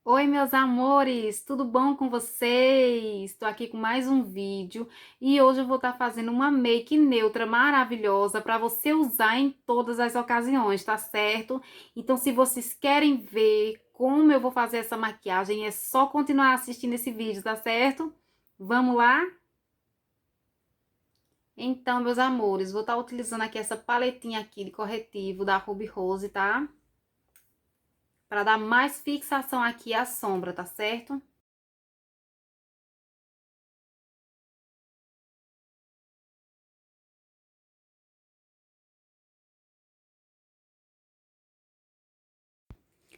Oi, meus amores, tudo bom com vocês? Estou aqui com mais um vídeo e hoje eu vou estar fazendo uma make neutra maravilhosa para você usar em todas as ocasiões, tá certo? Então, se vocês querem ver como eu vou fazer essa maquiagem, é só continuar assistindo esse vídeo, tá certo? Vamos lá? Então, meus amores, vou estar utilizando aqui essa paletinha aqui de corretivo da Ruby Rose, tá? Para dar mais fixação aqui à sombra, tá certo?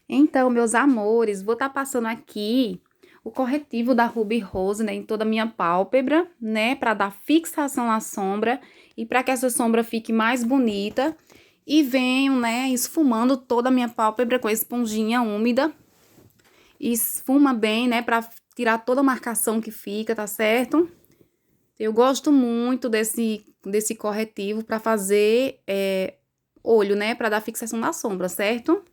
Então, meus amores, vou estar passando aqui o corretivo da Ruby Rose, né, em toda a minha pálpebra, né, para dar fixação na sombra e para que essa sombra fique mais bonita. E venho, né, esfumando toda a minha pálpebra com a esponjinha úmida. Esfuma bem, né, para tirar toda a marcação que fica, tá certo? Eu gosto muito desse corretivo para fazer olho, né, para dar fixação na sombra, certo?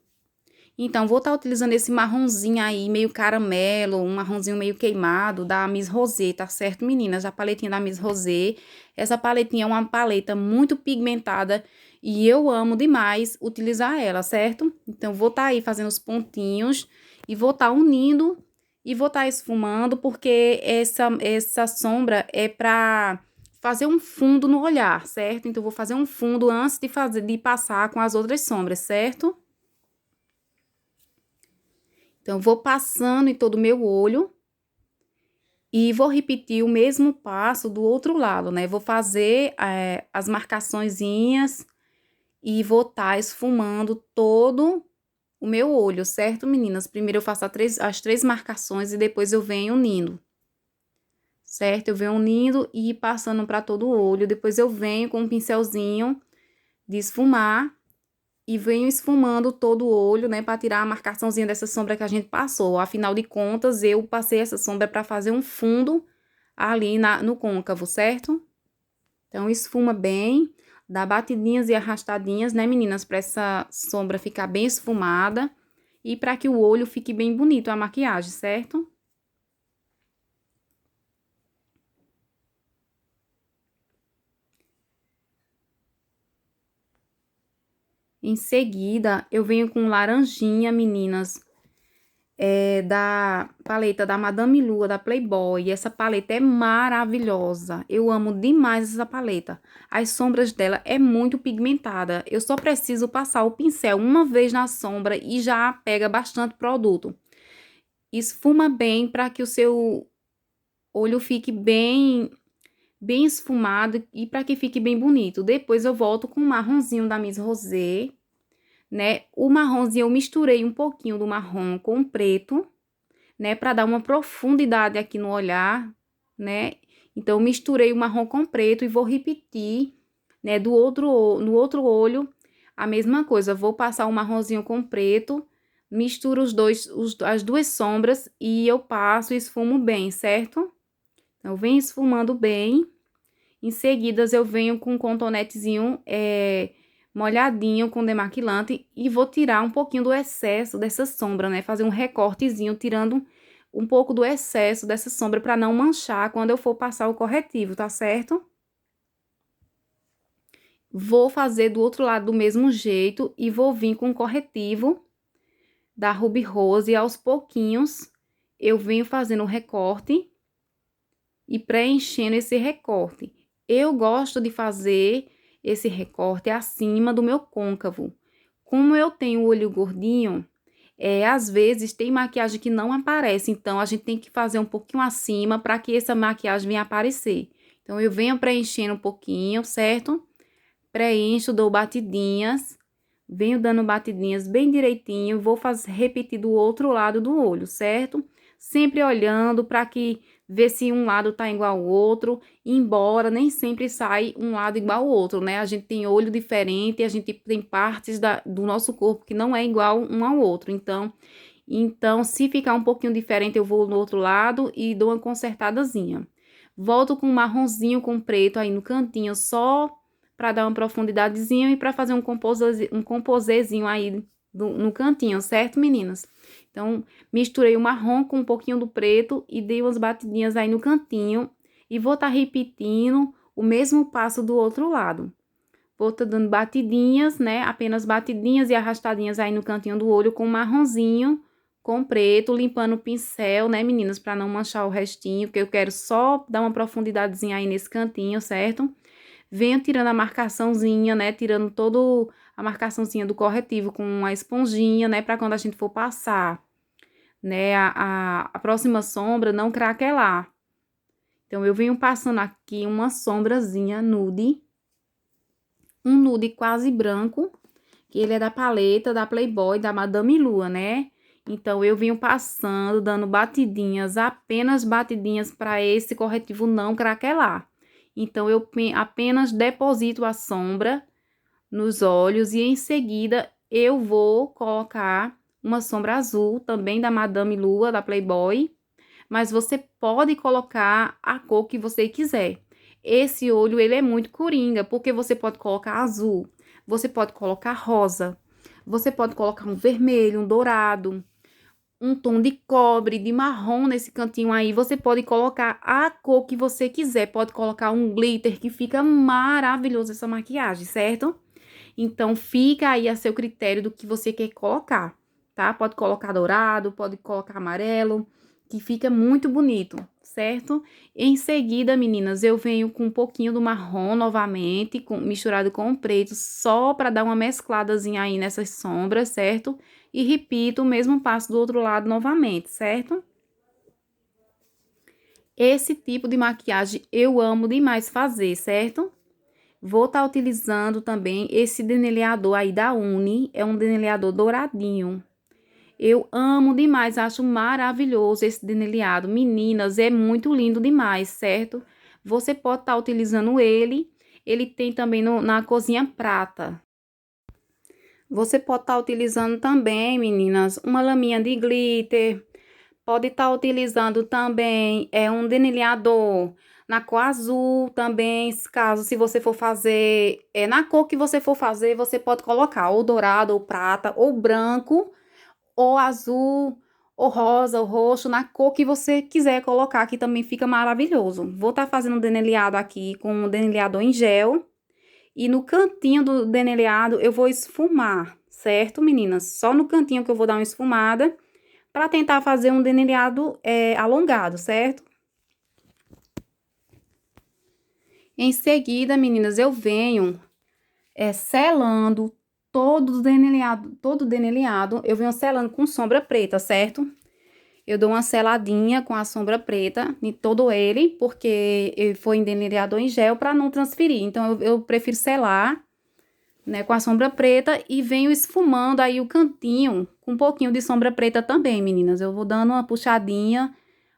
Então, vou estar utilizando esse marronzinho aí, meio caramelo, um marronzinho meio queimado, da Miss Rosé, tá certo, meninas? A paletinha da Miss Rosé. Essa paletinha é uma paleta muito pigmentada e eu amo demais utilizar ela, certo? Então, vou estar aí fazendo os pontinhos e vou estar unindo e vou estar esfumando, porque essa sombra é pra fazer um fundo no olhar, certo? Então, vou fazer um fundo antes de passar com as outras sombras, certo? Então, vou passando em todo o meu olho e vou repetir o mesmo passo do outro lado, né? Vou fazer as marcaçõezinhas e vou estar esfumando todo o meu olho, certo, meninas? Primeiro eu faço as três marcações e depois eu venho unindo, certo? Eu venho unindo e passando para todo o olho. Depois eu venho com um pincelzinho de esfumar e venho esfumando todo o olho, né, para tirar a marcaçãozinha dessa sombra que a gente passou. Afinal de contas, eu passei essa sombra para fazer um fundo ali no côncavo, certo? Então, esfuma bem, dá batidinhas e arrastadinhas, né, meninas, para essa sombra ficar bem esfumada e para que o olho fique bem bonito a maquiagem, certo? Em seguida, eu venho com laranjinha, meninas, da paleta da Madame Lua, da Playboy. Essa paleta é maravilhosa. Eu amo demais essa paleta. As sombras dela é muito pigmentada. Eu só preciso passar o pincel uma vez na sombra e já pega bastante produto. Esfuma bem para que o seu olho fique bem esfumado e para que fique bem bonito. Depois eu volto com o marronzinho da Miss Rosé, né? O marronzinho eu misturei um pouquinho do marrom com o preto, né, para dar uma profundidade aqui no olhar, né? Então, eu misturei o marrom com preto e vou repetir, né, no outro olho, a mesma coisa. Vou passar o marronzinho com preto, misturo as duas sombras e eu passo e esfumo bem, certo? Então, eu venho esfumando bem. Em seguida, eu venho com um contornetezinho molhadinho com demaquilante e vou tirar um pouquinho do excesso dessa sombra, né? Fazer um recortezinho, tirando um pouco do excesso dessa sombra para não manchar quando eu for passar o corretivo, tá certo? Vou fazer do outro lado do mesmo jeito e vou vir com o corretivo da Ruby Rose e aos pouquinhos eu venho fazendo o recorte e preenchendo esse recorte. Eu gosto de fazer esse recorte acima do meu côncavo. Como eu tenho o olho gordinho, às vezes tem maquiagem que não aparece, então a gente tem que fazer um pouquinho acima para que essa maquiagem venha aparecer. Então, eu venho preenchendo um pouquinho, certo? Preencho, dou batidinhas, venho dando batidinhas bem direitinho, vou repetir do outro lado do olho, certo? Sempre olhando para que ver se um lado tá igual ao outro, embora nem sempre sai um lado igual ao outro, né? A gente tem olho diferente, a gente tem partes do nosso corpo que não é igual um ao outro. Então, se ficar um pouquinho diferente, eu vou no outro lado e dou uma consertadazinha. Volto com um marronzinho com preto aí no cantinho, só para dar uma profundidadezinha e para fazer um composezinho aí no cantinho, certo, meninas? Então, misturei o marrom com um pouquinho do preto e dei umas batidinhas aí no cantinho. E vou estar repetindo o mesmo passo do outro lado. Vou estar dando batidinhas, né? Apenas batidinhas e arrastadinhas aí no cantinho do olho com marronzinho, com preto, limpando o pincel, né, meninas? Pra não manchar o restinho, porque eu quero só dar uma profundidadezinha aí nesse cantinho, certo? Venho tirando a marcaçãozinha, né? Tirando todo a marcaçãozinha do corretivo com a esponjinha, né? Pra quando a gente for passar, né? A próxima sombra não craquelar. Então, eu venho passando aqui uma sombrazinha nude. Um nude quase branco, que ele é da paleta da Playboy, da Madame Lua, né? Então, eu venho passando, dando batidinhas, apenas batidinhas para esse corretivo não craquelar. Então, eu apenas deposito a sombra nos olhos e em seguida eu vou colocar uma sombra azul, também da Madame Lua, da Playboy, mas você pode colocar a cor que você quiser. Esse olho, ele é muito coringa, porque você pode colocar azul, você pode colocar rosa, você pode colocar um vermelho, um dourado, um tom de cobre, de marrom nesse cantinho aí. Você pode colocar a cor que você quiser, pode colocar um glitter que fica maravilhoso essa maquiagem, certo? Então, fica aí a seu critério do que você quer colocar, tá? Pode colocar dourado, pode colocar amarelo, que fica muito bonito, certo? Em seguida, meninas, eu venho com um pouquinho do marrom novamente, misturado com o preto, só para dar uma mescladazinha aí nessas sombras, certo? E repito o mesmo passo do outro lado novamente, certo? Esse tipo de maquiagem eu amo demais fazer, certo? Vou estar utilizando também esse delineador aí da Uni, é um delineador douradinho. Eu amo demais, acho maravilhoso esse delineado. Meninas, é muito lindo demais, certo? Você pode estar utilizando ele tem também na cozinha prata. Você pode estar utilizando também, meninas, uma laminha de glitter. Pode estar utilizando também um delineador na cor azul também, caso se você for fazer, na cor que você for fazer, você pode colocar ou dourado, ou prata, ou branco, ou azul, ou rosa, ou roxo, na cor que você quiser colocar, que também fica maravilhoso. Vou estar fazendo um delineado aqui com um delineador em gel, e no cantinho do delineado eu vou esfumar, certo, meninas? Só no cantinho que eu vou dar uma esfumada, para tentar fazer um delineado alongado, certo? Em seguida, meninas, eu venho selando todo o delineado, eu venho selando com sombra preta, certo? Eu dou uma seladinha com a sombra preta em todo ele, porque foi em delineador em gel para não transferir. Então, eu prefiro selar, né, com a sombra preta e venho esfumando aí o cantinho com um pouquinho de sombra preta também, meninas. Eu vou dando uma puxadinha,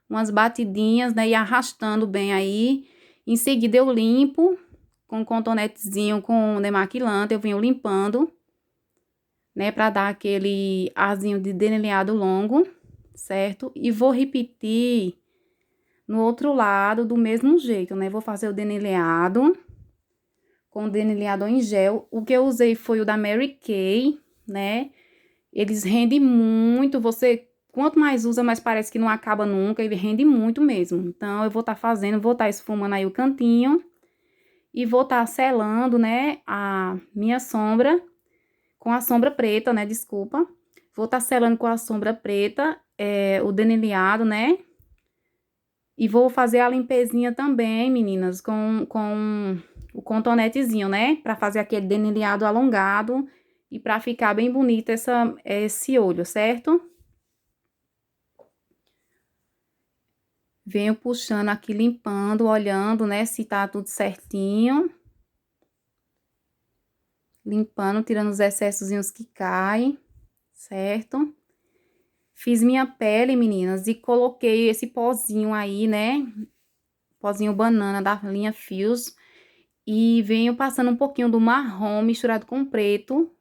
umas batidinhas, né, e arrastando bem aí. Em seguida, eu limpo com um cotonetezinho com demaquilante, eu venho limpando, né, para dar aquele arzinho de delineado longo, certo? E vou repetir no outro lado do mesmo jeito, né? Vou fazer o delineado com o delineador em gel. O que eu usei foi o da Mary Kay, né? Eles rendem muito, quanto mais usa, mais parece que não acaba nunca, ele rende muito mesmo. Então, eu vou estar fazendo, vou estar esfumando aí o cantinho e vou estar selando, né, a minha sombra com a sombra preta, né, desculpa. Vou estar selando com a sombra preta, o delineado, né? E vou fazer a limpezinha também, meninas, com o contonetezinho, né? Pra fazer aquele delineado alongado e pra ficar bem bonito esse olho, certo? Venho puxando aqui, limpando, olhando, né, se tá tudo certinho. Limpando, tirando os excessozinhos que caem, certo? Fiz minha pele, meninas, e coloquei esse pozinho aí, né? Pozinho banana da linha Fios. E venho passando um pouquinho do marrom misturado com preto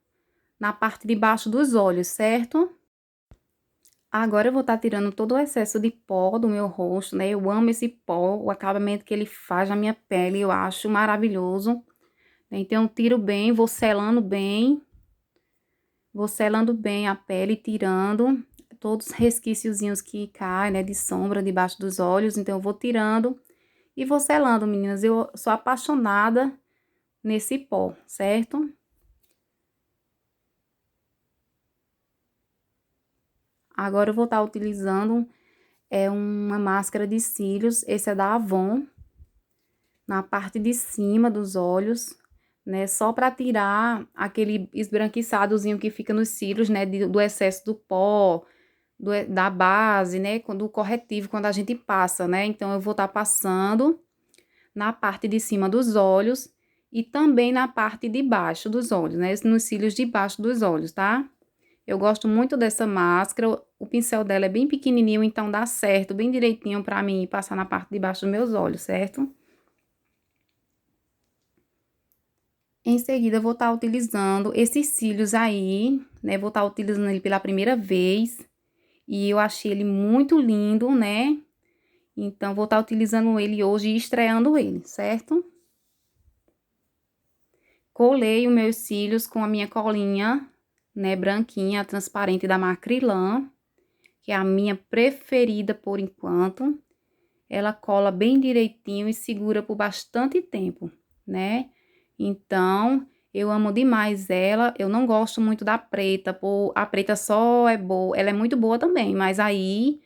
na parte de baixo dos olhos, certo? Agora eu vou estar tirando todo o excesso de pó do meu rosto, né? Eu amo esse pó, o acabamento que ele faz na minha pele, eu acho maravilhoso. Então, eu tiro bem, vou selando bem, Vou selando bem a pele, tirando todos os resquíciozinhos que caem, né, de sombra debaixo dos olhos. Então, eu vou tirando e vou selando, meninas. Eu sou apaixonada nesse pó, certo? Agora eu vou estar utilizando uma máscara de cílios. Esse é da Avon, na parte de cima dos olhos, né? Só para tirar aquele esbranquiçadozinho que fica nos cílios, né? Do excesso do pó, da base, né? Do corretivo quando a gente passa, né? Então, eu vou estar passando na parte de cima dos olhos e também na parte de baixo dos olhos, né? Nos cílios de baixo dos olhos, tá? Eu gosto muito dessa máscara, o pincel dela é bem pequenininho, então dá certo, bem direitinho pra mim passar na parte de baixo dos meus olhos, certo? Em seguida, eu vou estar utilizando esses cílios aí, né? Vou estar utilizando ele pela primeira vez e eu achei ele muito lindo, né? Então, vou estar utilizando ele hoje e estreando ele, certo? Colei os meus cílios com a minha colinha, né, branquinha, transparente da Macrylan, que é a minha preferida por enquanto. Ela cola bem direitinho e segura por bastante tempo, né? Então, eu amo demais ela. Eu não gosto muito da preta, a preta só é boa, ela é muito boa também, mas aí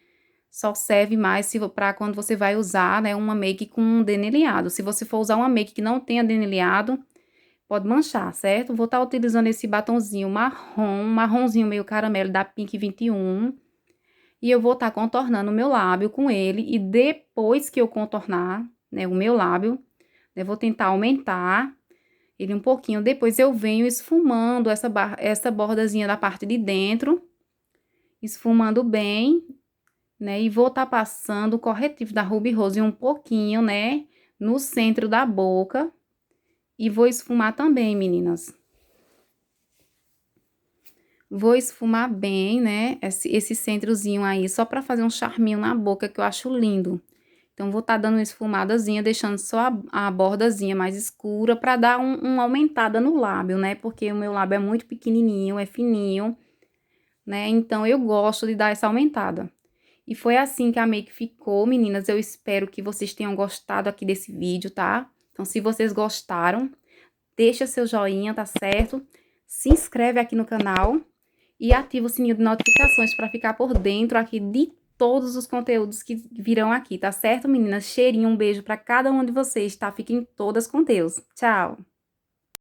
só serve mais se para quando você vai usar, né, uma make com delineado. Se você for usar uma make que não tenha delineado, pode manchar, certo? Vou estar utilizando esse batonzinho marrom, marronzinho meio caramelo da Pink 21. E eu vou estar contornando o meu lábio com ele. E depois que eu contornar, né, o meu lábio, eu vou tentar aumentar ele um pouquinho. Depois eu venho esfumando essa bordazinha da parte de dentro. Esfumando bem, né? E vou estar passando o corretivo da Ruby Rose um pouquinho, né? No centro da boca. E vou esfumar também, meninas. Vou esfumar bem, né, esse centrozinho aí, só pra fazer um charminho na boca, que eu acho lindo. Então, vou tá dando uma esfumadazinha, deixando só a bordazinha mais escura, pra dar uma aumentada no lábio, né, porque o meu lábio é muito pequenininho, é fininho, né, então eu gosto de dar essa aumentada. E foi assim que a make ficou, meninas. Eu espero que vocês tenham gostado aqui desse vídeo, tá? Então, se vocês gostaram, deixa seu joinha, tá certo? Se inscreve aqui no canal e ativa o sininho de notificações para ficar por dentro aqui de todos os conteúdos que virão aqui, tá certo, meninas? Cheirinho, um beijo para cada um de vocês, tá? Fiquem todas com Deus. Tchau!